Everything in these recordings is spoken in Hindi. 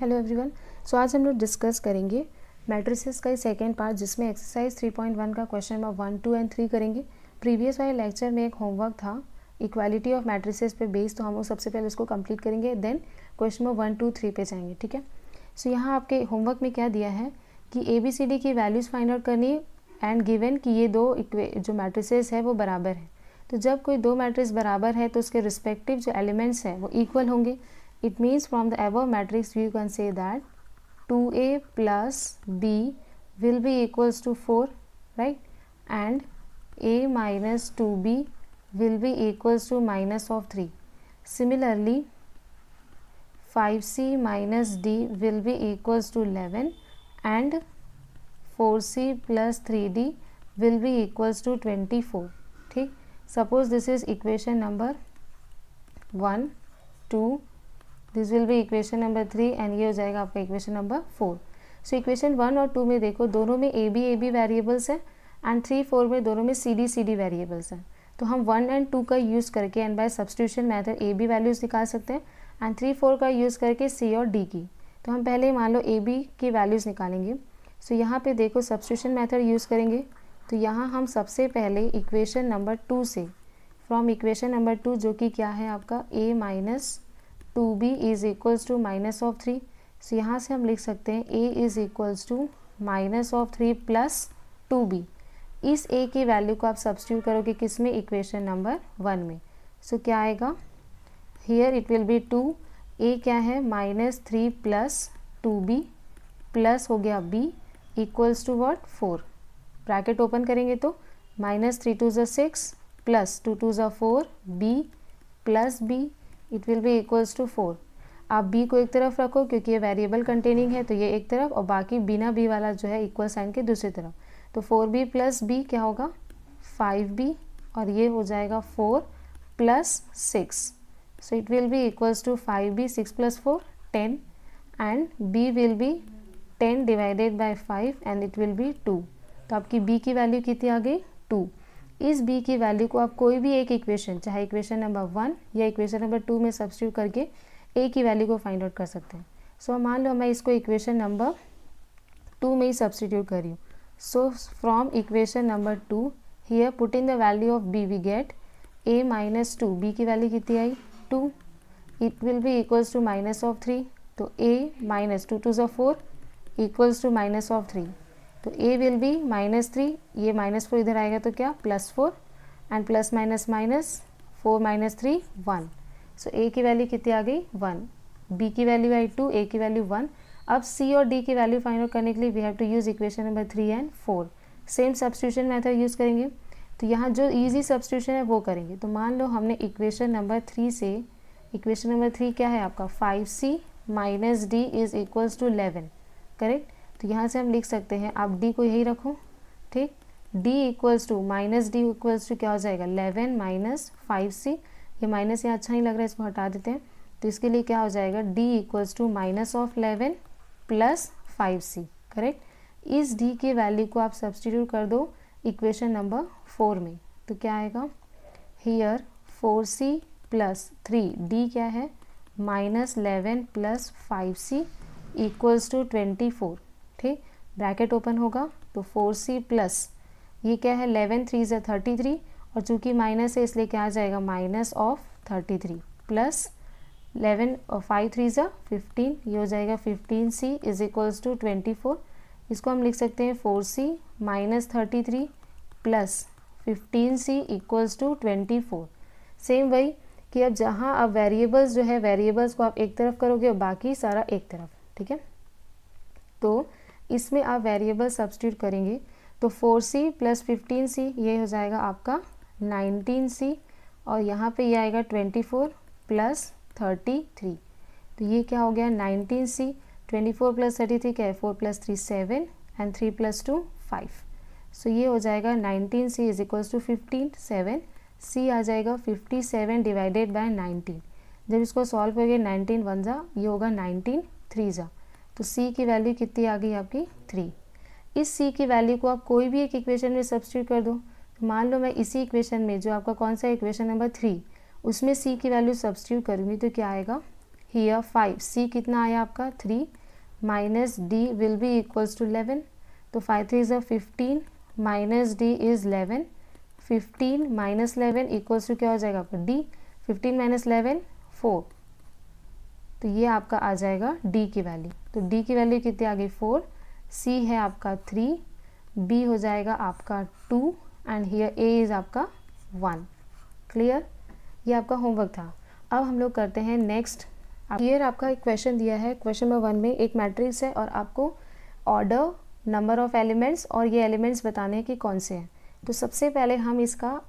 Hello everyone. सो आज हम लोग डिस्कस करेंगे मैट्रिसेस का सेकेंड पार्ट, जिसमें एक्सरसाइज 3.1 का क्वेश्चन नंबर 1, 2 एंड 3 करेंगे। प्रीवियस वाले लेक्चर में एक होमवर्क था इक्वालिटी ऑफ मैट्रिसेस पे बेस्ड, तो हम लोग सबसे पहले उसको कंप्लीट करेंगे, देन क्वेश्चन नंबर 1, 2, 3 पे जाएंगे। ठीक है। सो यहाँ आपके होमवर्क में क्या दिया है कि ABCD की वैल्यूज़ फाइंड आउट करनी एंड गिवन कि ये दो जो मैट्रिसेस है वो बराबर है। तो जब कोई दो मैट्रिक्स बराबर है तो उसके रिस्पेक्टिव जो एलिमेंट्स हैं वो इक्वल होंगे। It means from the above matrix you can say that 2A plus B will be equals to 4, right? And A minus 2B will be equals to minus of 3. Similarly, 5C minus D will be equals to 11 and 4C plus 3D will be equals to 24. ठीक, suppose this is equation number 1, 2, this will be equation number 3 and ये हो जाएगा आपका इक्वेशन नंबर 4। सो इक्वेशन 1 और 2 में देखो, दोनों में AB वेरिएबल्स हैं एंड 3, 4 में दोनों में CD वेरिएबल्स हैं। तो हम 1 एंड 2 का यूज़ करके and by substitution method AB values निकाल सकते हैं एंड 3, 4 का यूज़ करके C और D की। तो हम पहले मान लो AB की वैल्यूज़ निकालेंगे। सो यहाँ पे देखो सब्स्टिट्यूशन मेथड यूज़ करेंगे। तो यहाँ हम सबसे पहले इक्वेशन नंबर 2 से, फ्रॉम इक्वेशन नंबर 2 जो कि क्या है आपका A minus 2B is equals to minus of 3। So यहाँ से हम लिख सकते हैं A is equals to minus of 3 plus 2B। इस A की वैल्यू को आप सब्स्टिट्यूट करोगे किस में, इक्वेशन नंबर 1 में। सो क्या आएगा, here it will be 2, A क्या है माइनस 3 प्लस 2B प्लस हो गया B equals to what 4। Bracket open करेंगे तो minus 3 2 6 plus 2 2 4 B plus B it will be equals to 4। आप B को एक तरफ रखो क्योंकि ये वेरिएबल कंटेनिंग है, तो ये एक तरफ, और बाकी बिना B वाला जो है इक्वल साइन के दूसरी तरफ। तो 4B प्लस B क्या होगा 5B, और ये हो जाएगा 4 plus 6। So it will be equals to 5B 6 प्लस 4 10 and B will be 10 divided by 5 and it will be 2। तो आपकी B की वैल्यू कितनी आ गई 2। इस B की वैल्यू को आप कोई भी एक इक्वेशन, चाहे इक्वेशन नंबर 1 या इक्वेशन नंबर 2 में सब्स्टिट्यूट करके A की वैल्यू को फाइंड आउट कर सकते हैं। सो मान लो मैं इसको इक्वेशन नंबर 2 में ही सब्स्टिट्यूट कर रही हूँ। So from equation number 2 here put in the value of B we get A minus 2। B की वैल्यू कितनी आई 2। It will be equals to minus of 3। तो A minus 2 2 4 equals to minus of 3। तो A विल बी -3, ये -4 इधर आएगा तो क्या +4 and plus minus minus 4 - 3 1। So A की वैल्यू कितनी आ गई 1, B की वैल्यू आई 2, A की वैल्यू 1। अब C और D की वैल्यू फाइंड आउट करने के लिए we have to use equation number 3 and 4। Same substitution method use करेंगे। तो यहाँ जो ईजी सब्स्टिट्यूशन है वो करेंगे। तो मान लो हमने इक्वेशन नंबर 3 से, इक्वेशन नंबर 3 क्या है आपका 5C minus D is equals to 11, correct. तो यहाँ से हम लिख सकते हैं, आप D को यही रखो, ठीक। D equals to minus D equals to क्या हो जाएगा 11 माइनस 5C। ये माइनस यहाँ अच्छा नहीं लग रहा है, इसको हटा देते हैं। तो इसके लिए क्या हो जाएगा D equals to minus of 11 plus 5C, correct. इस D की वैल्यू को आप सब्स्टिट्यूट कर दो इक्वेशन नंबर 4 में। तो क्या आएगा, हियर 4C प्लस 3D क्या है minus 11 plus 5C equals to 24, ठीक। ब्रैकेट ओपन होगा तो 4C प्लस ये क्या है 11 3 ज़ा 33, और चूंकि माइनस है इसलिए क्या आ जाएगा माइनस ऑफ 33 प्लस 11 और 5 3 ज़ा 15, ये हो जाएगा 15C इज इक्वल्स टू 24। इसको हम लिख सकते हैं 4C minus 33 plus 15C equals to 24। Same वही कि अब जहाँ अब वेरिएबल्स जो है, वेरिएबल्स को आप एक तरफ करोगे और बाकी सारा एक तरफ, ठीक है। तो इसमें आप वेरिएबल सब्स्टिट्यूट करेंगे तो 4C प्लस 15C ये हो जाएगा आपका 19C, और यहाँ पे ये आएगा 24 प्लस 33। तो ये क्या हो गया 19C, 24 प्लस 33 क्या है 4 प्लस 3 7 एंड 3 प्लस 2 5। सो ये हो जाएगा 19C is equals to 15 7, C आ जाएगा 57 डिवाइडेड बाय 19। जब इसको सॉल्व करोगे 19 1 ज़ा ये होगा 19 3 ज़ा, तो C की वैल्यू कितनी आ गई आपकी 3। इस C की वैल्यू को आप कोई भी एक इक्वेशन में सब्स्टिट्यूट कर दो। तो मान लो मैं इसी इक्वेशन में जो आपका कौन सा इक्वेशन नंबर 3, उसमें C की वैल्यू सब्स्टिट्यूट करूँगी तो क्या आएगा, हियर 5, सी कितना आया आपका 3 minus D will be equals to 11, तो 5 3 is 15 minus D is 11, 15 minus 11 equals to क्या हो जाएगा आपका डी, 15 माइनस 11 4, तो ये आपका आ जाएगा डी की वैल्यू। तो डी की वैल्यू कितनी आ गई 4, सी है आपका 3, बी हो जाएगा आपका 2 एंड हियर ए इज़ आपका 1। क्लियर, ये आपका होमवर्क था। अब हम लोग करते हैं नेक्स्ट। हियर आपका एक क्वेश्चन दिया है, क्वेश्चन नंबर 1 में एक मैट्रिक्स है और आपको ऑर्डर, नंबर ऑफ एलिमेंट्स और ये एलिमेंट्स बताने हैं कि कौन से हैं। तो सबसे पहले हम इसका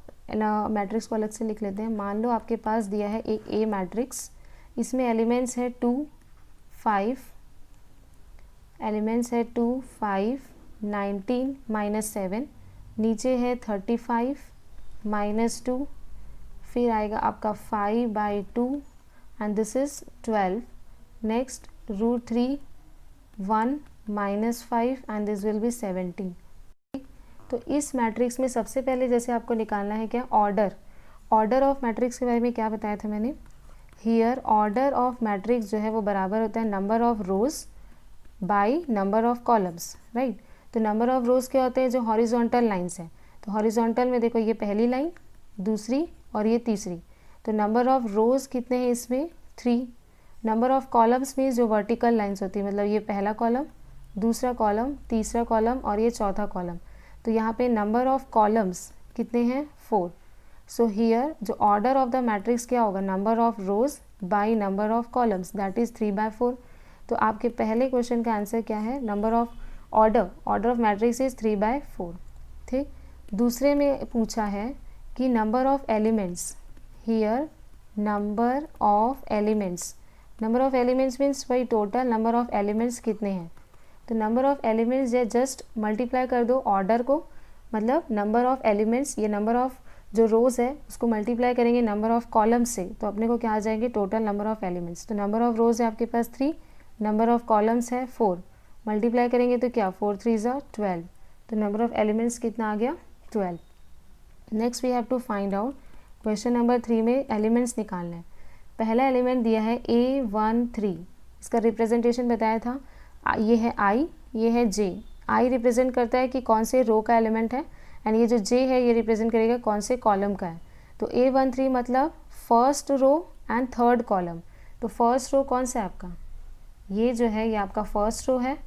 मैट्रिक्स को अलग से लिख लेते हैं। मान लो आपके पास दिया है एक ए मैट्रिक्स, इसमें एलिमेंट्स है 2 5, एलिमेंट्स है 2 5 19 माइनस 7, नीचे है 35 माइनस 2, फिर आएगा आपका 5/2 and this is 12, next √3 1 minus 5 and this will be 17। तो इस मैट्रिक्स में सबसे पहले जैसे आपको निकालना है क्या, ऑर्डर ऑफ मैट्रिक्स के बारे में क्या बताया था मैंने। हियर ऑर्डर ऑफ मैट्रिक्स जो है वो बराबर होता है number of rose by number of columns, right. तो नंबर ऑफ रोज क्या होते हैं, जो हॉरिजॉन्टल लाइंस है। तो हॉरिजॉन्टल में देखो ये पहली लाइन, दूसरी और ये तीसरी, तो नंबर ऑफ रोज कितने हैं इसमें 3। नंबर ऑफ कॉलम्स में जो वर्टिकल लाइंस होती है, मतलब ये पहला कॉलम, दूसरा कॉलम, तीसरा कॉलम और ये चौथा कॉलम, तो यहाँ पे नंबर ऑफ कॉलम्स कितने हैं 4। सो हियर जो ऑर्डर ऑफ द मैट्रिक्स क्या होगा, number of rose by number of columns, that is 3/4। तो आपके पहले क्वेश्चन का आंसर क्या है, number of order of matrix is 3/4। ठीक, दूसरे में पूछा है कि number of elements, here number of elements, number of elements means वही टोटल नंबर ऑफ एलिमेंट्स कितने हैं। तो number of elements just multiply कर दो ऑर्डर को, मतलब नंबर ऑफ एलिमेंट्स, ये नंबर ऑफ जो रोज है उसको मल्टीप्लाई करेंगे नंबर ऑफ कॉलम्स से, तो अपने को क्या आ जाएंगे टोटल नंबर ऑफ एलिमेंट्स। तो नंबर ऑफ रोज है आपके पास 3, नंबर ऑफ कॉलम्स है 4, मल्टीप्लाई करेंगे तो क्या 4 3 = 12, तो नंबर ऑफ एलिमेंट्स कितना आ गया 12। Next we have to find out, question number 3 में एलिमेंट्स निकालना है। पहला एलिमेंट दिया है A13, इसका रिप्रेजेंटेशन बताया था, ये है I, ये है J। I रिप्रेजेंट करता है कि कौन से रो का एलिमेंट है एंड ये जो J है ये रिप्रेजेंट करेगा कौन से कॉलम का है। तो A13 मतलब first row and third column. तो फर्स्ट रो कौन सा है आपका, ये जो है ये आपका फर्स्ट रो है,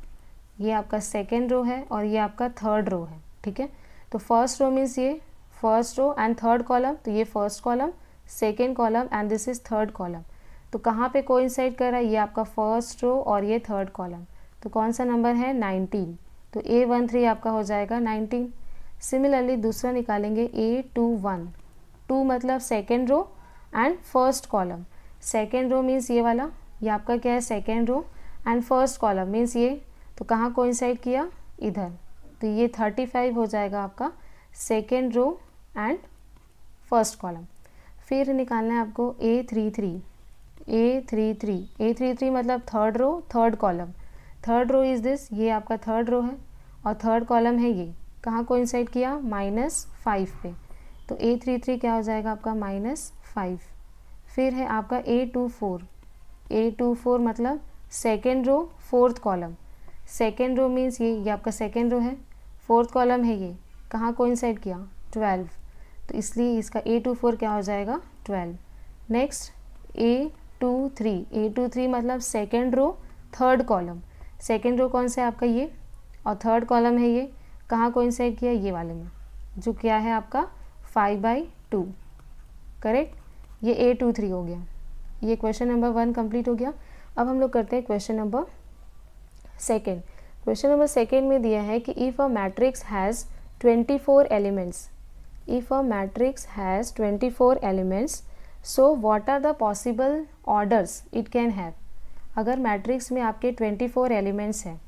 ये आपका सेकेंड रो है और ये आपका थर्ड रो है। ठीक है, तो फर्स्ट रो मीन्स ये first row and third column, तो ये first column, second column and this is third column. तो कहाँ पे कोइंसाइड कर रहा है, ये आपका फर्स्ट रो और ये थर्ड कॉलम, तो कौन सा नंबर है 19, तो A13 आपका हो जाएगा 19। सिमिलरली दूसरा निकालेंगे A21, 2 मतलब second row and first column, second row means ये वाला, ये आपका क्या है second row and first column means ये, तो कहाँ कोइंसाइड किया इधर, तो ये 35 हो जाएगा आपका second row and first column. फिर निकालना है आपको A33, A33 मतलब third row third column, third row is this, ये आपका थर्ड रो है और थर्ड कॉलम है ये, कहाँ कोइंसाइड किया -5 पे, तो A33 क्या हो जाएगा आपका -5। फिर है आपका A24 मतलब second row fourth column, second row means ये आपका सेकेंड रो है, फोर्थ कॉलम है ये, कहाँ कोइंसाइड किया 12, तो इसलिए इसका A24 क्या हो जाएगा 12। नेक्स्ट A23 मतलब second row third column, second row कौन सा है आपका ये और थर्ड कॉलम है ये, कहाँ कोइंसाइड किया ये वाले में, जो क्या है आपका 5/2, करेक्ट। ये A23 हो गया, ये क्वेश्चन नंबर 1 कंप्लीट हो गया। अब हम लोग करते हैं question number second. Question number second में दिया है कि if a matrix has 24 elements, if a matrix has 24 elements, so what are the possible orders it can have। अगर मैट्रिक्स में आपके 24 एलिमेंट्स हैं,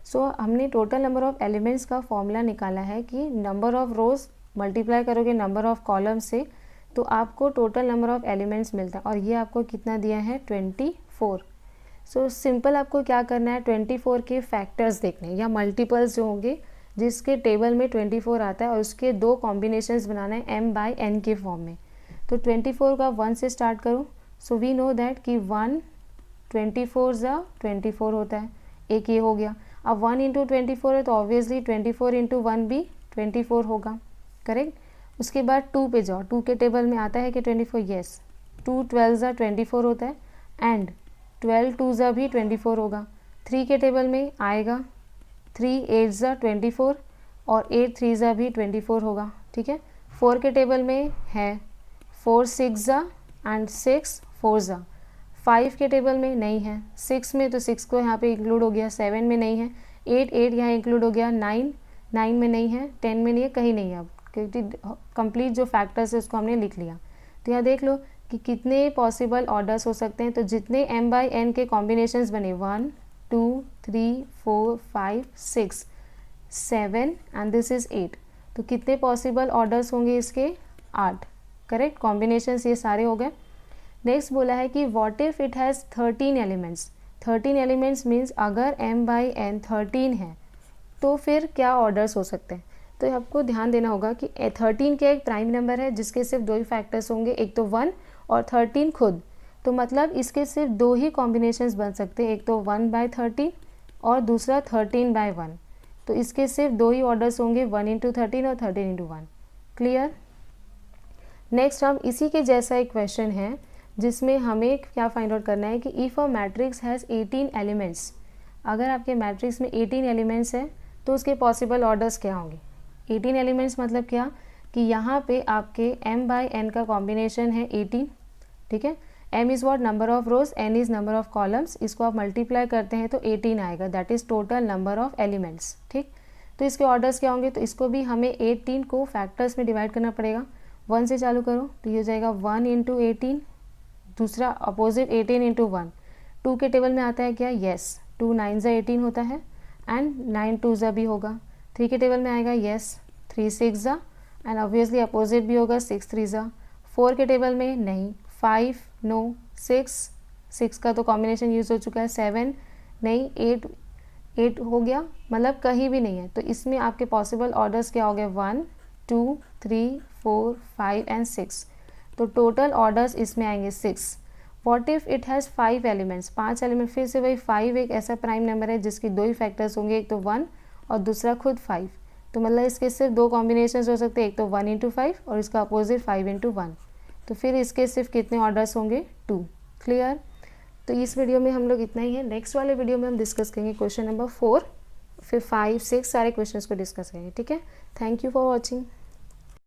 सो हमने टोटल नंबर ऑफ एलिमेंट्स का फॉर्मूला निकाला है कि नंबर ऑफ रोज मल्टीप्लाई करोगे नंबर ऑफ कॉलम से, तो आपको टोटल नंबर ऑफ एलिमेंट्स मिलता है, और ये आपको कितना दिया है 24। सो सिंपल आपको क्या करना है 24 के फैक्टर्स देखने या मल्टीपल्स जो होंगे जिसके टेबल में 24 आता है, और उसके 2 कॉम्बिनेशंस बनाना है m/n के फॉर्म में। तो 24 का 1 से स्टार्ट करूँ, सो वी नो दैट कि 1 24 ज़ा 24 होता है, एक ये हो गया। अब 1 इंटू 24 है तो ऑब्वियसली 24 इंटू 1 भी 24 होगा, करेक्ट। उसके बाद 2 पे जाओ, 2 के टेबल में आता है कि 24, यस, 2 12 ज़ा 24 होता है एंड 12 2 ज़ा भी 24 होगा। 3 के टेबल में आएगा 3 8 ज़ा 24 और 8 3 ज़ा भी 24 होगा, ठीक है। 4 के टेबल में है 4 6 ज़ा एंड 6 4 ज़ा। 5 के टेबल में नहीं है, 6 में तो 6 को यहाँ पे इंक्लूड हो गया, 7 में नहीं है, 8 8 यहाँ इंक्लूड हो गया, 9 9 में नहीं है, 10 में नहीं है, कहीं नहीं है अब, क्योंकि कंप्लीट जो फैक्टर्स है उसको हमने लिख लिया। तो यहाँ देख लो कि कितने पॉसिबल ऑर्डर्स हो सकते हैं। तो जितने m बाई n के कॉम्बिनेशंस बने 1 2 3 4 5 6 7 एंड दिस इज़ 8, तो कितने पॉसिबल ऑर्डर्स होंगे इसके? 8, करेक्ट। कॉम्बिनेशंस ये सारे हो गए। नेक्स्ट बोला है कि what if it has 13 elements. 13 elements means अगर m बाई n 13 है तो फिर क्या ऑर्डर्स हो सकते हैं। तो आपको ध्यान देना होगा कि 13 क्या एक प्राइम नंबर है जिसके सिर्फ दो ही फैक्टर्स होंगे, एक तो 1 और 13 खुद, तो मतलब इसके सिर्फ दो ही कॉम्बिनेशंस बन सकते हैं, एक तो 1 बाई 13 और दूसरा 13 बाई 1। तो इसके सिर्फ दो ही ऑर्डर्स होंगे, 1 इंटू 13 और 13 इंटू 1। क्लियर। नेक्स्ट हम इसी के जैसा एक क्वेश्चन है जिसमें हमें क्या फाइंड आउट करना है कि if a matrix has 18 elements, अगर आपके मैट्रिक्स में 18 एलिमेंट्स हैं तो उसके पॉसिबल ऑर्डर्स क्या होंगे। 18 एलिमेंट्स मतलब क्या कि यहाँ पे आपके m बाई n का कॉम्बिनेशन है 18, ठीक है। m is what, number of rose, n is number of columns, इसको आप मल्टीप्लाई करते हैं तो 18 आएगा, that is total number of elements, ठीक। तो इसके ऑर्डर्स क्या होंगे, तो इसको भी हमें 18 को फैक्टर्स में डिवाइड करना पड़ेगा। 1 से चालू करो तो ये हो जाएगा 1 इंटू 18, दूसरा अपोजिट 18 इंटू 1। 2 के टेबल में आता है क्या, येस, 2 9 ज़ा 18 होता है एंड 9 2 ज़ा भी होगा। 3 के टेबल में आएगा येस, 3 6 ज़ा एंड ऑब्वियसली अपोजिट भी होगा 6 3 ज़ा। 4 के टेबल में नहीं, 5 नो, 6 का तो कॉम्बिनेशन यूज़ हो चुका है, 7 नहीं, 8 हो गया, मतलब कहीं भी नहीं है। तो इसमें आपके पॉसिबल ऑर्डर्स क्या हो गए, 1 2 3 4 5 एंड 6, तो टोटल ऑर्डर्स इसमें आएंगे 6। What if it has 5 elements, 5 element, फिर से वही 5 एक ऐसा प्राइम नंबर है जिसकी दो ही फैक्टर्स होंगे, एक तो 1 और दूसरा खुद 5, तो मतलब इसके सिर्फ दो कॉम्बिनेशंस हो सकते हैं, एक तो 1 इंटू 5 और इसका अपोजिट 5 इंटू 1, तो फिर इसके सिर्फ कितने ऑर्डर्स होंगे, 2। क्लियर। तो इस वीडियो में हम लोग इतना ही है। नेक्स्ट वाले वीडियो में हम डिस्कस करेंगे क्वेश्चन नंबर 4, फिर 5 6 सारे क्वेश्चंस को डिस्कस करेंगे, ठीक है। Thank you for watching.